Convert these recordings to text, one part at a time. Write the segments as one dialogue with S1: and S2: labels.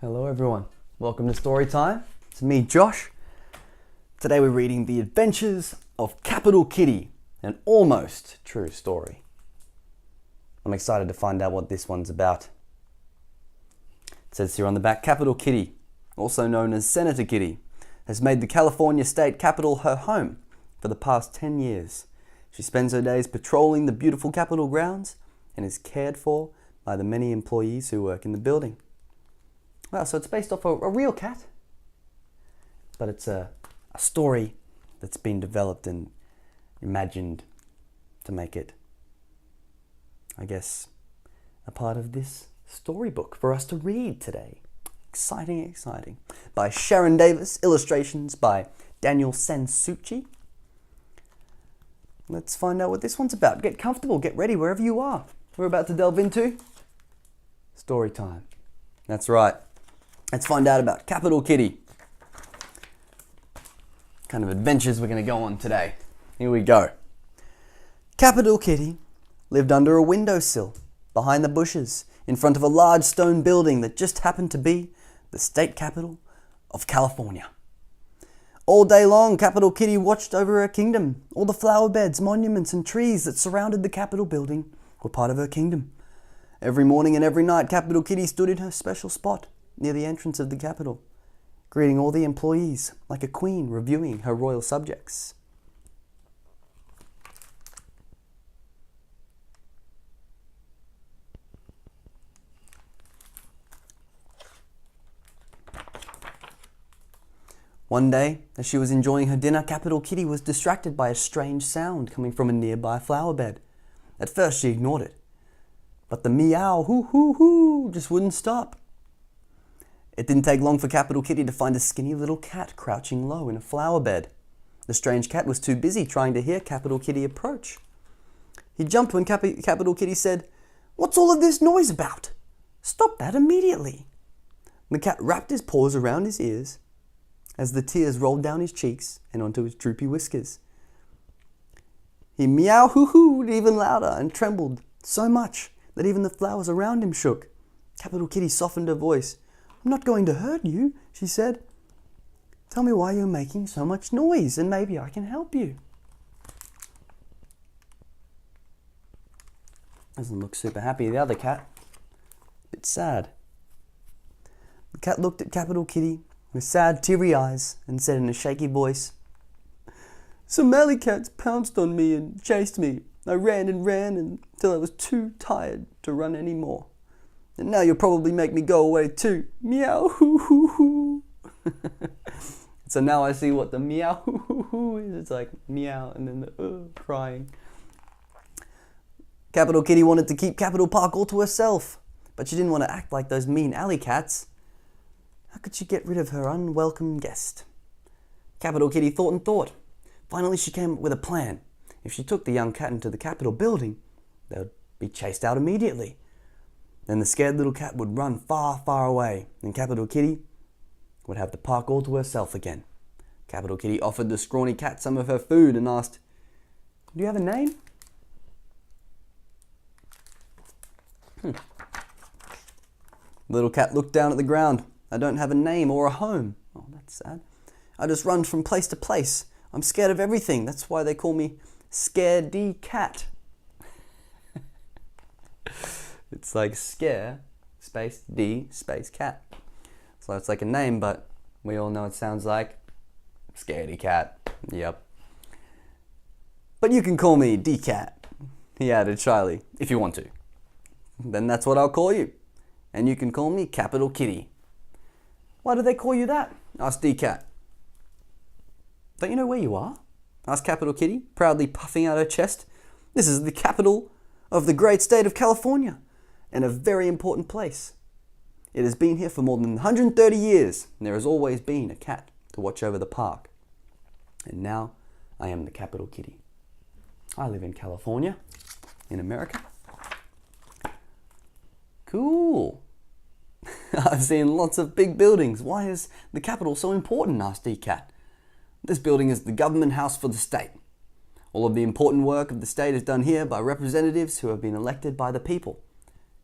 S1: Hello everyone, welcome to Storytime. It's me, Josh. Today we're reading The Adventures of Capital Kitty, an almost true story. I'm excited to find out what this one's about. It says here on the back, Capital Kitty, also known as Senator Kitty, has made the California state capitol her home for the past 10 years. She spends her days patrolling the beautiful Capitol grounds and is cared for by the many employees who work in the building. Wow, so it's based off a real cat, but it's a story that's been developed and imagined to make it, I guess, a part of this storybook for us to read today. Exciting, exciting. By Sharon Davis, illustrations by Daniel San Souci. Let's find out what this one's about. Get comfortable, get ready wherever you are. We're about to delve into story time. That's right. Let's find out about Capital Kitty. What kind of adventures we're going to go on today. Here we go. Capital Kitty lived under a windowsill, behind the bushes, in front of a large stone building that just happened to be the state capital of California. All day long, Capital Kitty watched over her kingdom. All the flower beds, monuments, and trees that surrounded the Capitol building were part of her kingdom. Every morning and every night, Capital Kitty stood in her special spot near the entrance of the Capitol, greeting all the employees like a queen reviewing her royal subjects. One day, as she was enjoying her dinner, Capital Kitty was distracted by a strange sound coming from a nearby flower bed. At first, she ignored it, but the meow hoo hoo hoo just wouldn't stop. It didn't take long for Capital Kitty to find a skinny little cat crouching low in a flower bed. The strange cat was too busy trying to hear Capital Kitty approach. He jumped when Capital Kitty said, "What's all of this noise about? Stop that immediately." The cat wrapped his paws around his ears as the tears rolled down his cheeks and onto his droopy whiskers. He meow-hoo-hooed even louder and trembled so much that even the flowers around him shook. Capital Kitty softened her voice. "I'm not going to hurt you," she said. "Tell me why you're making so much noise and maybe I can help you." Doesn't look super happy. The other cat, a bit sad. The cat looked at Capital Kitty with sad, teary eyes and said in a shaky voice, "Some alley cats pounced on me and chased me. I ran until I was too tired to run anymore. And now you'll probably make me go away too. Meow hoo hoo hoo." So now I see what the meow hoo hoo hoo is. It's like meow and then the crying. Capital Kitty wanted to keep Capitol Park all to herself, but she didn't want to act like those mean alley cats. How could she get rid of her unwelcome guest? Capital Kitty thought and thought. Finally, she came up with a plan. If she took the young cat into the Capitol building, they would be chased out immediately. Then the scared little cat would run far, far away, and Capital Kitty would have the park all to herself again. Capital Kitty offered the scrawny cat some of her food and asked, "Do you have a name?" The little cat looked down at the ground. "I don't have a name or a home." "Oh, that's sad. I just run from place to place. I'm scared of everything. That's why they call me Scaredy Cat." It's like scare, space D, space cat. So it's like a name, but we all know it sounds like Scaredy Cat. Yep. "But you can call me D-Cat," he added shyly, "if you want to. Then that's what I'll call you. And you can call me Capital Kitty." "Why do they call you that?" asked D-Cat. "Don't you know where you are?" asked Capital Kitty, proudly puffing out her chest. "This is the capital of the great state of California, and a very important place. It has been here for more than 130 years, and there has always been a cat to watch over the park. And now I am the Capital Kitty. I live in California, in America." "Cool. I've seen lots of big buildings. Why is the Capitol so important?" asked D-Cat. "This building is the government house for the state. All of the important work of the state is done here by representatives who have been elected by the people."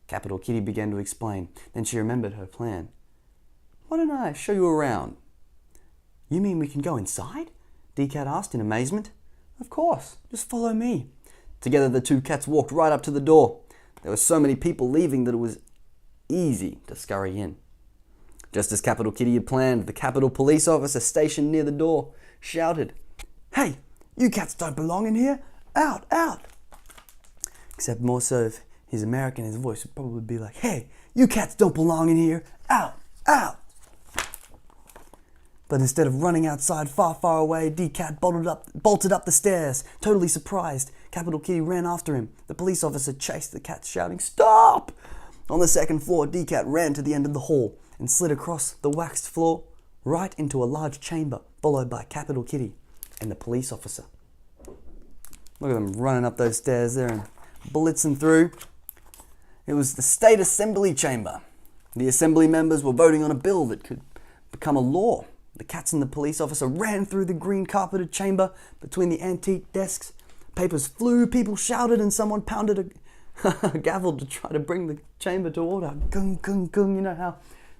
S1: Capital Kitty began to explain. Then she remembered her plan. Why don't I show you around? You mean we can go inside? D-Cat asked in amazement. Of course, just follow me. Together the two cats walked right up to the door. There were so many people leaving that it was easy to scurry in. Just as Capital Kitty had planned, the Capitol police officer stationed near the door shouted, "Hey, you cats don't belong in here! Out, out!" Except more so if he's American, his voice would probably be like, "Hey, you cats don't belong in here! Out, out!" But instead of running outside far, far away, D-Cat bolted up the stairs. Totally surprised, Capital Kitty ran after him. The police officer chased the cats, shouting, "Stop!" On the second floor, D-Cat ran to the end of the hall and slid across the waxed floor right into a large chamber, followed by Capital Kitty and the police officer. Look at them running up those stairs there and blitzing through. It was the State Assembly chamber. The assembly members were voting on a bill that could become a law. The cats and the police officer ran through the green carpeted chamber between the antique desks. Papers flew, people shouted, and someone pounded a gavel to try to bring the chamber to order. Gung, gung, gung. You know how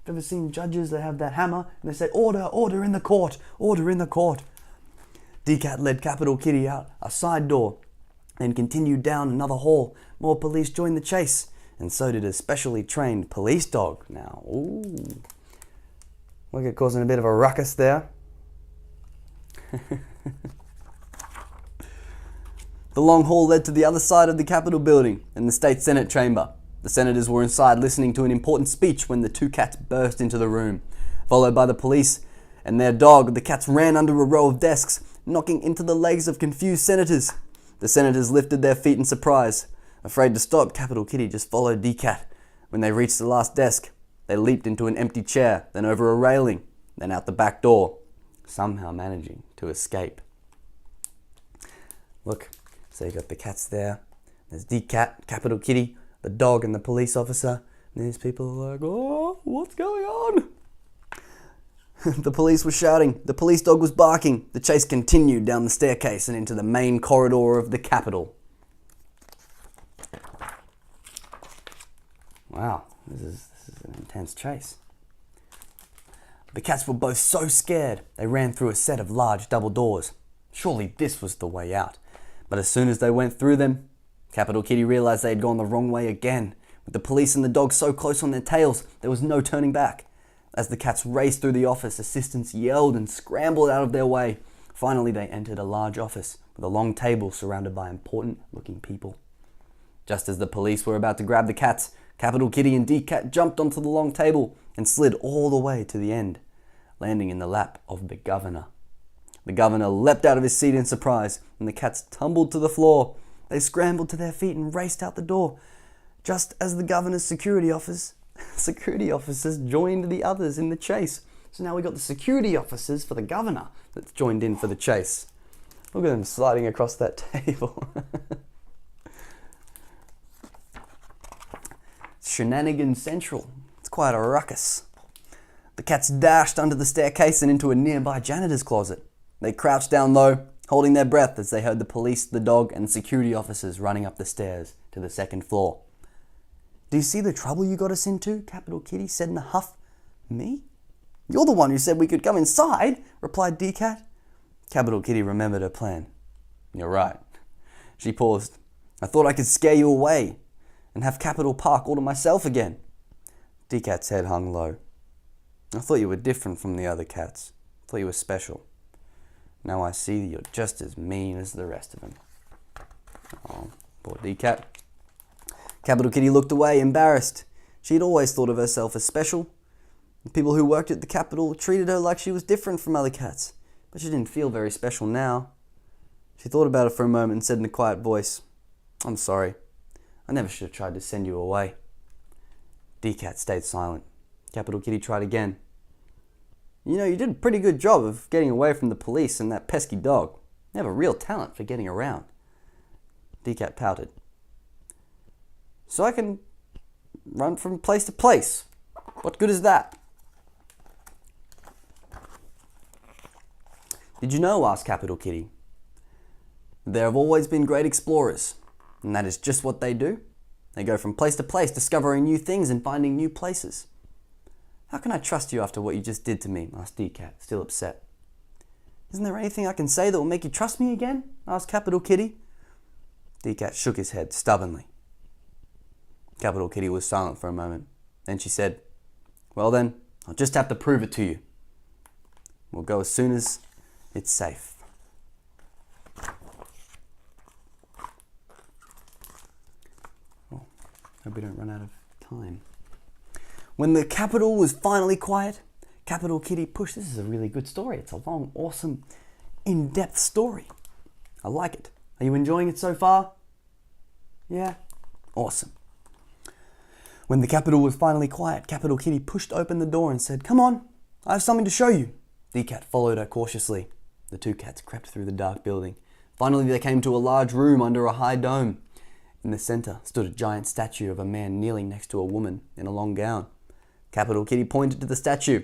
S1: you've ever seen judges, they have that hammer and they say, "Order, order in the court, order in the court." D-Cat led Capital Kitty out a side door, then continued down another hall. More police joined the chase, and so did a specially trained police dog. Now, ooh, look at causing a bit of a ruckus there. The long hall led to the other side of the Capitol building and the State Senate chamber. The senators were inside listening to an important speech when the two cats burst into the room. Followed by the police and their dog, the cats ran under a row of desks, knocking into the legs of confused senators. The senators lifted their feet in surprise. Afraid to stop, Capital Kitty just followed D-Cat. When they reached the last desk, they leaped into an empty chair, then over a railing, then out the back door, somehow managing to escape. Look, so you got the cats there. There's D-Cat, Capital Kitty, the dog, and the police officer. And these people are like, "Oh, what's going on?" The police were shouting. The police dog was barking. The chase continued down the staircase and into the main corridor of the Capitol. Wow, this is an intense chase. The cats were both so scared, they ran through a set of large double doors. Surely this was the way out. But as soon as they went through them, Capital Kitty realized they had gone the wrong way again. With the police and the dog so close on their tails, there was no turning back. As the cats raced through the office, assistants yelled and scrambled out of their way. Finally, they entered a large office with a long table surrounded by important-looking people. Just as the police were about to grab the cats, Capital Kitty and D-Cat jumped onto the long table and slid all the way to the end, landing in the lap of the governor. The governor leapt out of his seat in surprise, and the cats tumbled to the floor. They scrambled to their feet and raced out the door. Just as the governor's security officers joined the others in the chase. So now we got the security officers for the governor that's joined in for the chase. Look at them sliding across that table. Shenanigans Central. It's quite a ruckus. The cats dashed under the staircase and into a nearby janitor's closet. They crouched down low, holding their breath as they heard the police, the dog, and security officers running up the stairs to the second floor. "Do you see the trouble you got us into?" Capital Kitty said in a huff. "Me? You're the one who said we could come inside," replied D-Cat. Capital Kitty remembered her plan. "You're right." She paused. "I thought I could scare you away and have Capitol Park all to myself again." D-Cat's head hung low. "I thought you were different from the other cats. I thought you were special. Now I see that you're just as mean as the rest of them." Oh, poor D-Cat. Capital Kitty looked away, embarrassed. She had always thought of herself as special. The people who worked at the Capitol treated her like she was different from other cats, but she didn't feel very special now. She thought about it for a moment and said in a quiet voice, "I'm sorry. I never should have tried to send you away." D-Cat stayed silent. Capital Kitty tried again. "You know, you did a pretty good job of getting away from the police and that pesky dog. You have a real talent for getting around." D-Cat pouted. "So I can run from place to place. What good is that?" "Did you know," asked Capital Kitty, "there have always been great explorers, and that is just what they do. They go from place to place, discovering new things and finding new places. How can I trust you after what you just did to me? Asked Decat, still upset. Isn't there anything I can say that will make you trust me again? Asked Capital Kitty. Decat shook his head stubbornly. Capital Kitty was silent for a moment. Then she said, well then, I'll just have to prove it to you. We'll go as soon as it's safe. Oh, hope we don't run out of time. When the capital was finally quiet, Capital Kitty pushed. This is a really good story. It's a long, awesome, in-depth story. I like it. Are you enjoying it so far? Yeah? Awesome. When the capital was finally quiet, Capital Kitty pushed open the door and said, come on, I have something to show you. Decat followed her cautiously. The two cats crept through the dark building. Finally, they came to a large room under a high dome. In the center stood a giant statue of a man kneeling next to a woman in a long gown. Capital Kitty pointed to the statue.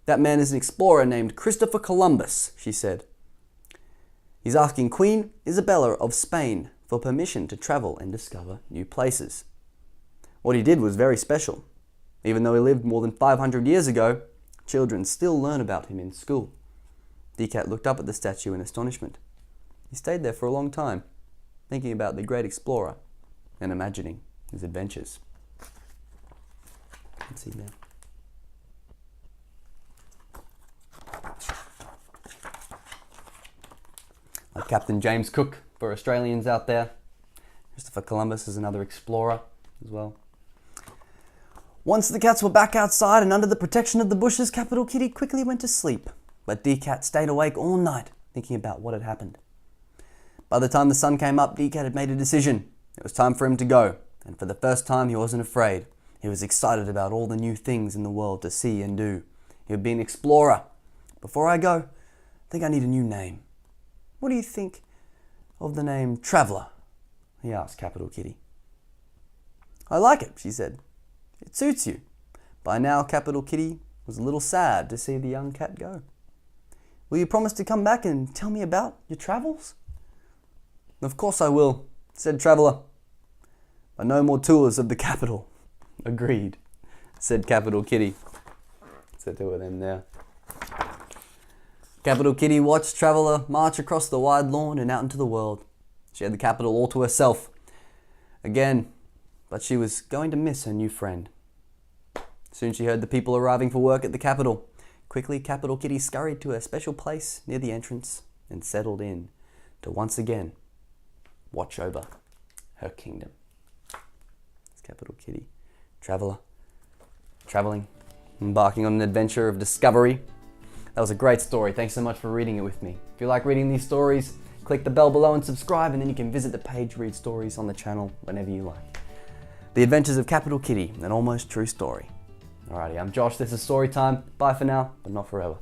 S1: That man is an explorer named Christopher Columbus, she said. He's asking Queen Isabella of Spain for permission to travel and discover new places. What he did was very special. Even though he lived more than 500 years ago, children still learn about him in school. Decat looked up at the statue in astonishment. He stayed there for a long time, thinking about the great explorer and imagining his adventures. Let's see now. Like Captain James Cook for Australians out there. Christopher Columbus is another explorer as well. Once the cats were back outside and under the protection of the bushes, Capital Kitty quickly went to sleep. But Decat stayed awake all night, thinking about what had happened. By the time the sun came up, Decat had made a decision. It was time for him to go, and for the first time he wasn't afraid. He was excited about all the new things in the world to see and do. He would be an explorer. Before I go, I think I need a new name. What do you think of the name Traveller? He asked Capital Kitty. I like it, she said. It suits you. By now, Capital Kitty was a little sad to see the young cat go. Will you promise to come back and tell me about your travels? Of course I will, said Traveller. But no more tours of the capital. Agreed, said Capital Kitty. So two of them there. Capital Kitty watched Traveller march across the wide lawn and out into the world. She had the capital all to herself. Again, but she was going to miss her new friend. Soon she heard the people arriving for work at the capital. Quickly, Capital Kitty scurried to her special place near the entrance and settled in to once again watch over her kingdom. It's Capital Kitty, Traveller, traveling, embarking on an adventure of discovery. That was a great story. Thanks so much for reading it with me. If you like reading these stories, click the bell below and subscribe, and then you can visit the page read stories on the channel whenever you like. The Adventures of Capital Kitty, an almost true story. Alrighty, I'm Josh, this is Storytime. Bye for now, but not forever.